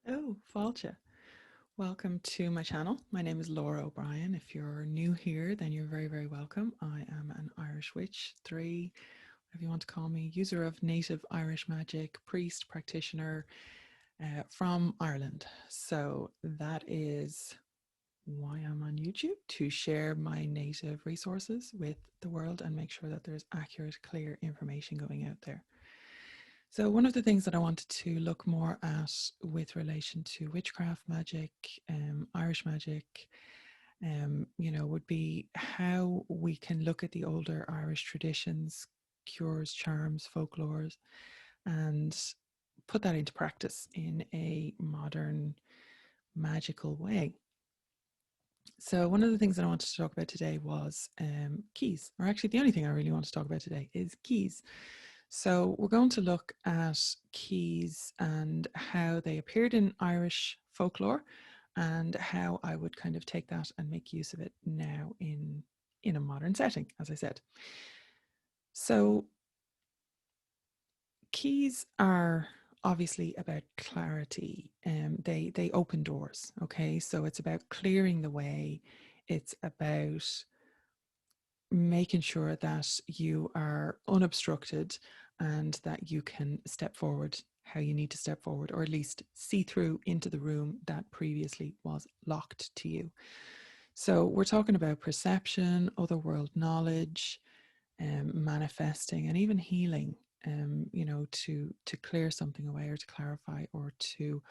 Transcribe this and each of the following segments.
Oh, Fáilte. Welcome to my channel. My name is Lora O'Brien. If you're new here, then you're very, very welcome. I am an Irish witch, Draoi, whatever you want to call me, user of native Irish magic, priest, practitioner from Ireland. So that is why I'm on YouTube, to share my native resources with the world and make sure that there's accurate, clear information going out there. So one of the things that I wanted to look more at with relation to witchcraft magic, Irish magic, would be how we can look at the older Irish traditions, cures, charms, folklores, and put that into practice in a modern magical way. So one of the things that I wanted to talk about today was keys, or actually the only thing I really want to talk about today is keys. So we're going to look at keys and how they appeared in Irish folklore and how I would kind of take that and make use of it now in a modern setting, as I said. So keys are obviously about clarity. They open doors. Okay, so it's about clearing the way. It's about making sure that you are unobstructed and that you can step forward how you need to step forward, or at least see through into the room that previously was locked to you. So we're talking about perception, otherworld knowledge, manifesting, and even healing. To clear something away, or to clarify, or to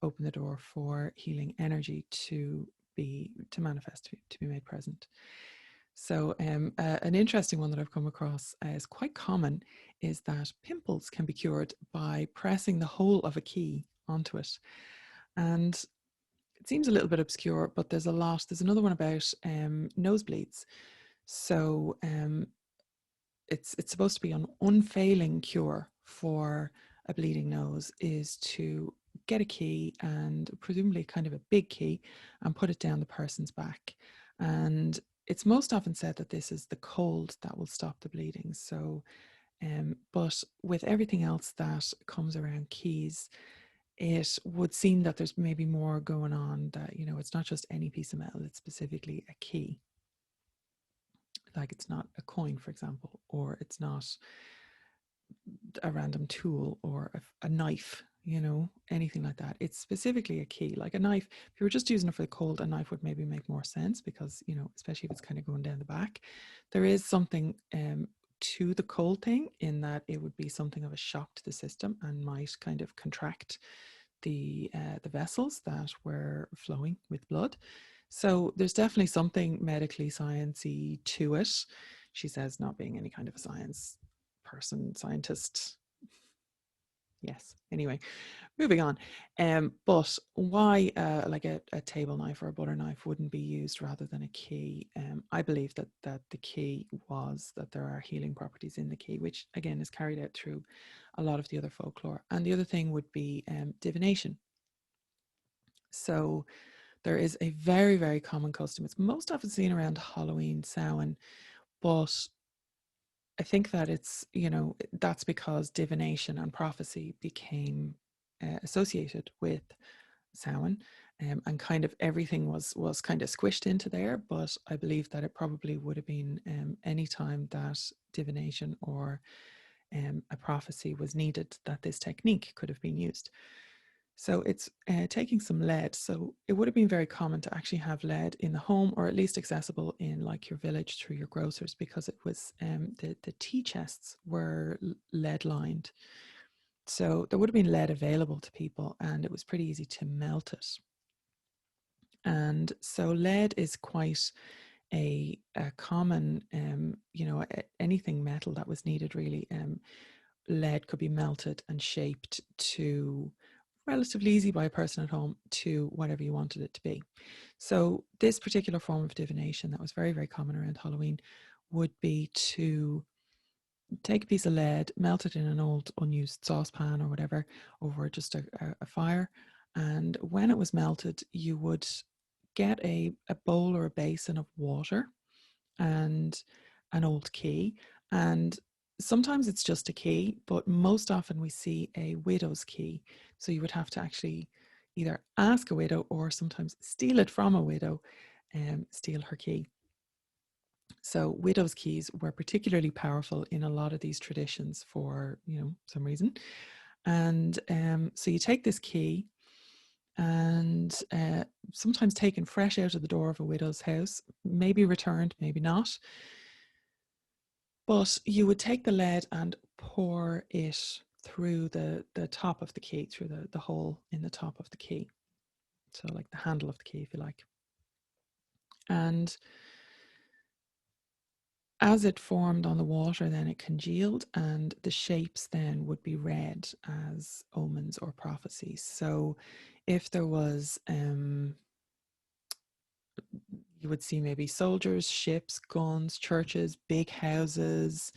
open the door for healing energy to manifest, to be made present. So an interesting one that I've come across is quite common is that pimples can be cured by pressing the whole of a key onto it. And it seems a little bit obscure, but there's a lot. There's another one about nosebleeds. So it's supposed to be an unfailing cure for a bleeding nose is to get a key, and presumably kind of a big key, and put it down the person's back. And it's most often said that this is the cold that will stop the bleeding. So, but with everything else that comes around keys, it would seem that there's maybe more going on, that, it's not just any piece of metal, it's specifically a key. Like it's not a coin, for example, or it's not a random tool or a knife, anything like that. It's specifically a key. Like a knife, if you were just using it for the cold, a knife would maybe make more sense because, especially if it's kind of going down the back. There is something to the cold thing in that it would be something of a shock to the system and might kind of contract the vessels that were flowing with blood. So there's definitely something medically sciencey to it. She says, not being any kind of a scientist. Yes. Anyway, moving on. But why like a table knife or a butter knife wouldn't be used rather than a key? I believe that the key was that there are healing properties in the key, which again is carried out through a lot of the other folklore. And the other thing would be divination. So there is a very, very common custom. It's most often seen around Halloween, Samhain, but I think that that's because divination and prophecy became associated with Samhain, and kind of everything was kind of squished into there. But I believe that it probably would have been any time that divination or a prophecy was needed, that this technique could have been used. So it's taking some lead. So it would have been very common to actually have lead in the home, or at least accessible in like your village through your grocers, because it was the tea chests were lead lined. So there would have been lead available to people, and it was pretty easy to melt it. And so lead is quite a common, anything metal that was needed really. Lead could be melted and shaped to relatively easy by a person at home to whatever you wanted it to be. So this particular form of divination that was very, very common around Halloween would be to take a piece of lead, melt it in an old unused saucepan or whatever over just a fire. And when it was melted, you would get a bowl or a basin of water and an old key. And sometimes it's just a key, but most often we see a widow's key. So you would have to actually either ask a widow or sometimes steal it from a widow, steal her key. So widows' keys were particularly powerful in a lot of these traditions for, some reason. And so you take this key, and sometimes taken fresh out of the door of a widow's house, maybe returned, maybe not. But you would take the lead and pour it through the top of the key, through the hole in the top of the key. So like the handle of the key, if you like. And as it formed on the water, then it congealed, and the shapes then would be read as omens or prophecies. So if there was, you would see maybe soldiers, ships, guns, churches, big houses.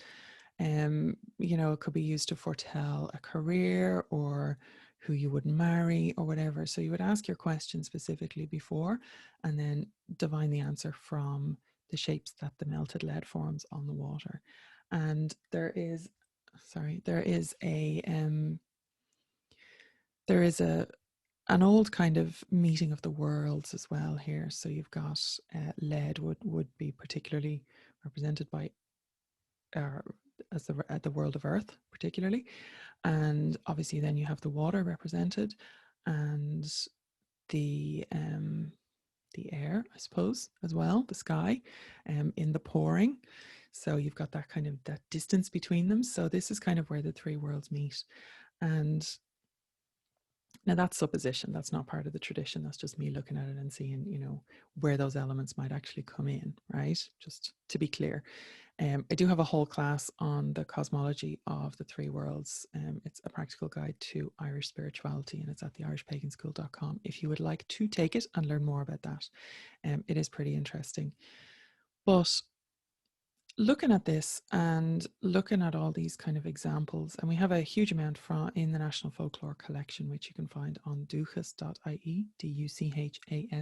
It could be used to foretell a career or who you would marry or whatever. So you would ask your question specifically before, and then divine the answer from the shapes that the melted lead forms on the water. And there is an old kind of meeting of the worlds as well here. So you've got lead would be particularly represented by as the world of earth particularly, and obviously then you have the water represented, and the air, I suppose, as well, the sky, in the pouring. So you've got that kind of that distance between them. So this is kind of where the three worlds meet. And now that's supposition. That's not part of the tradition. That's just me looking at it and seeing, where those elements might actually come in, right? Just to be clear. I do have a whole class on the cosmology of the three worlds. It's a practical guide to Irish spirituality, and it's at theirishpaganschool.com if you would like to take it and learn more about that. It is pretty interesting. But looking at this and looking at all these kind of examples, and we have a huge amount in the National Folklore Collection, which you can find on duchas.ie, duchas.ie.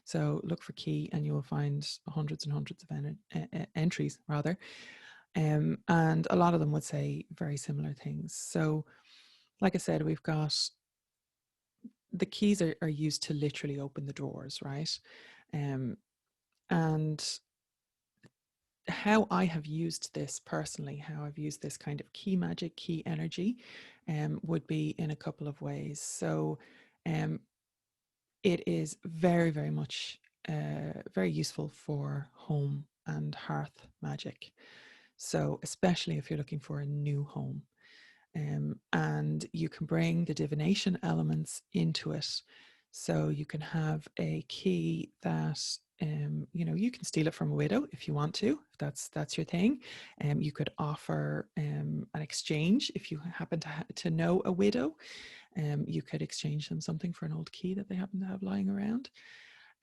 So look for key and you will find hundreds and hundreds of entries, rather. And a lot of them would say very similar things. So like I said, we've got the keys are used to literally open the doors, right? And how I have used this personally, how I've used this kind of key magic, key energy, would be in a couple of ways. So it is very, very much very useful for home and hearth magic. So especially if you're looking for a new home. And you can bring the divination elements into it. So you can have a key that you can steal it from a widow if you want to, if that's your thing. You could offer an exchange if you happen to know a widow. You could exchange them something for an old key that they happen to have lying around.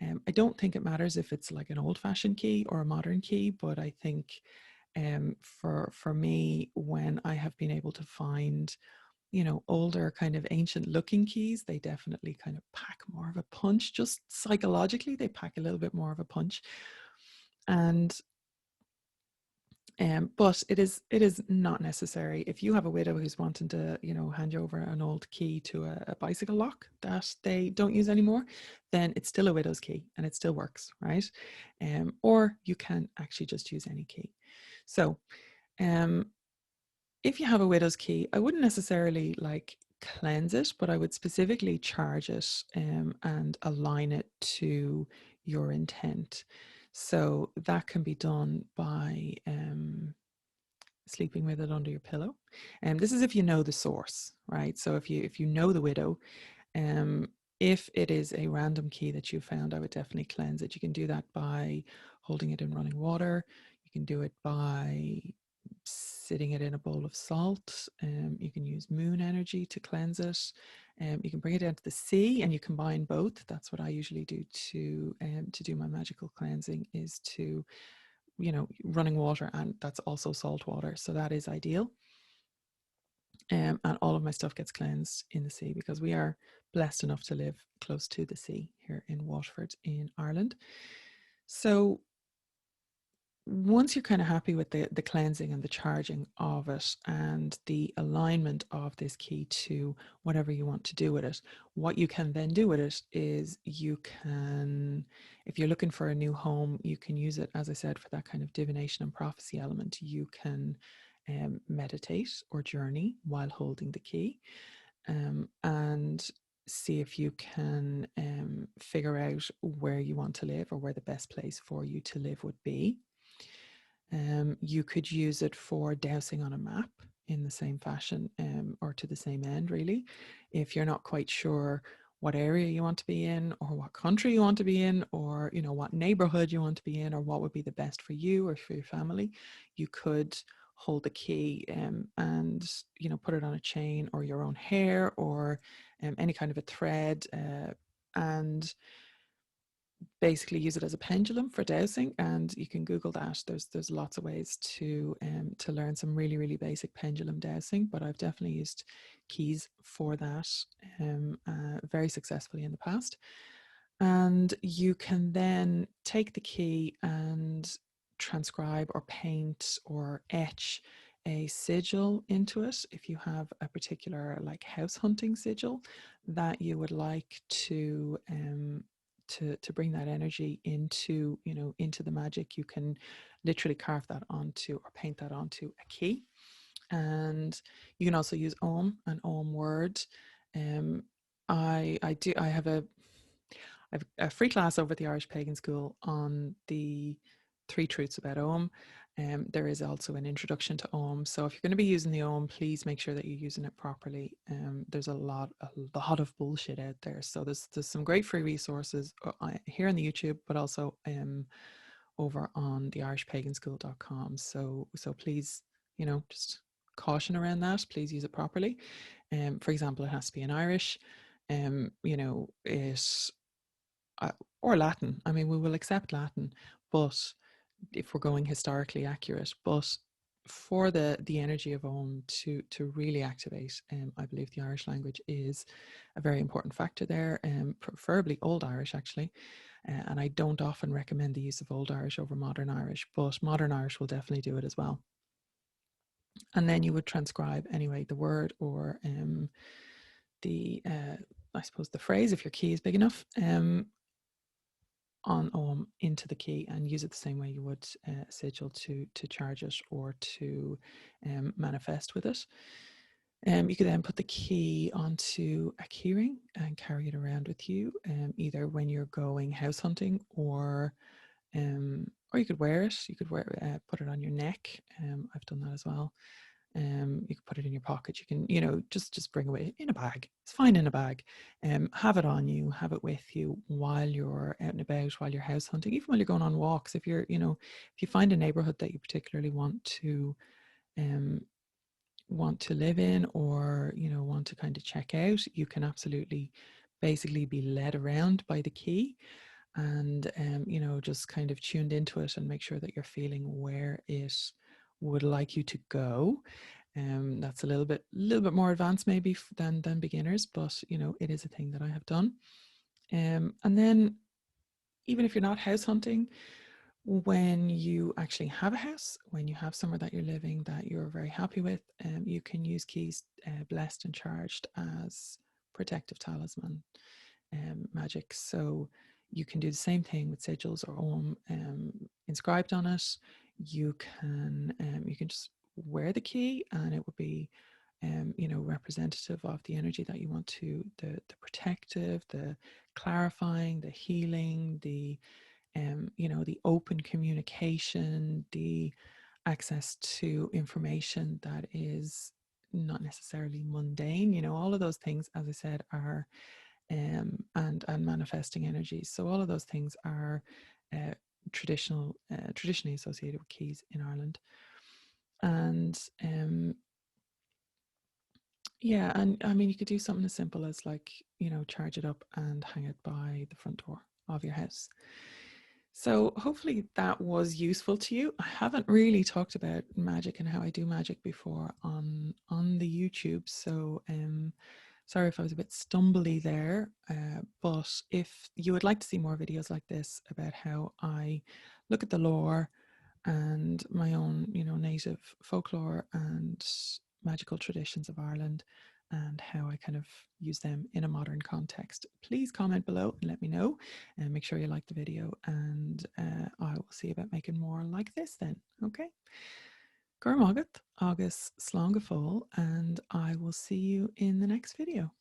I don't think it matters if it's like an old-fashioned key or a modern key, but I think for me, when I have been able to find older kind of ancient looking keys, they definitely kind of pack more of a punch. Just psychologically, they pack a little bit more of a punch. And but it is not necessary. If you have a widow who's wanting to hand you over an old key to a bicycle lock that they don't use anymore, then it's still a widow's key and it still works, right? Or you can actually just use any key. So if you have a widow's key, I wouldn't necessarily like cleanse it, but I would specifically charge it and align it to your intent. So that can be done by sleeping with it under your pillow. And this is if you know the source, right? So if you know the widow, if it is a random key that you found, I would definitely cleanse it. You can do that by holding it in running water. You can do it by sitting it in a bowl of salt. You can use moon energy to cleanse it. You can bring it down to the sea and you combine both. That's what I usually do to do my magical cleansing, is to running water, and that's also salt water. So that is ideal. And all of my stuff gets cleansed in the sea because we are blessed enough to live close to the sea here in Waterford in Ireland. So once you're kind of happy with the cleansing and the charging of it and the alignment of this key to whatever you want to do with it, what you can then do with it is you can, if you're looking for a new home, you can use it, as I said, for that kind of divination and prophecy element. You can meditate or journey while holding the key, and see if you can figure out where you want to live or where the best place for you to live would be. You could use it for dowsing on a map in the same fashion, or to the same end, really. If you're not quite sure what area you want to be in, or what country you want to be in, or what neighborhood you want to be in, or what would be the best for you or for your family, you could hold the key, and put it on a chain or your own hair, or any kind of a thread, and basically use it as a pendulum for dowsing. And you can Google that. There's lots of ways to learn some really, really basic pendulum dowsing, but I've definitely used keys for that very successfully in the past. And you can then take the key and transcribe or paint or etch a sigil into it. If you have a particular like house hunting sigil that you would like to bring that energy into into the magic, you can literally carve that onto or paint that onto a key. And you can also use Om, an Om word. I have a free class over at the Irish Pagan School on the 3 truths about Om. There is also an introduction to Om. So if you're going to be using the Om, please make sure that you're using it properly. There's a lot of bullshit out there. So there's some great free resources here on the YouTube, but also over on the irishpaganschool.com. So please, just caution around that. Please use it properly. For example, it has to be in Irish. It or Latin. I mean, we will accept Latin, but if we're going historically accurate, but for the energy of Om to really activate, I believe the Irish language is a very important factor there, preferably Old Irish actually. And I don't often recommend the use of Old Irish over Modern Irish, but Modern Irish will definitely do it as well. And then you would transcribe anyway the word or the I suppose the phrase, if your key is big enough, on Om into the key, and use it the same way you would a sigil to charge it or to manifest with it. You could then put the key onto a keyring and carry it around with you, either when you're going house hunting, or you could wear it. You could put it on your neck. I've done that as well. You can put it in your pocket. You can, just bring it in a bag. It's fine in a bag. Have it on you, have it with you while you're out and about, while you're house hunting, even while you're going on walks. If you're, if you find a neighborhood that you particularly want to live in, or, want to kind of check out, you can absolutely basically be led around by the key, and, just kind of tuned into it and make sure that you're feeling where it would like you to go. That's a little bit more advanced maybe than beginners, but it is a thing that I have done. And then even if you're not house hunting, when you actually have a house, when you have somewhere that you're living that you're very happy with, you can use keys blessed and charged as protective talisman magic. So you can do the same thing with sigils or Om inscribed on it. You can just wear the key, and it would be representative of the energy that you want to, the protective, the clarifying, the healing, the the open communication, the access to information that is not necessarily mundane. All of those things, as I said, are and manifesting energies. So all of those things are traditionally associated with keys in Ireland. And yeah, and I mean, you could do something as simple as charge it up and hang it by the front door of your house. So hopefully that was useful to you. I haven't really talked about magic and how I do magic before on the YouTube. So sorry if I was a bit stumbly there, but if you would like to see more videos like this about how I look at the lore, and my own, native folklore and magical traditions of Ireland, and how I kind of use them in a modern context. Please comment below and let me know, and make sure you like the video, and I will see about making more like this then. Okay. Gur magat, agus slán go fóill, and I will see you in the next video.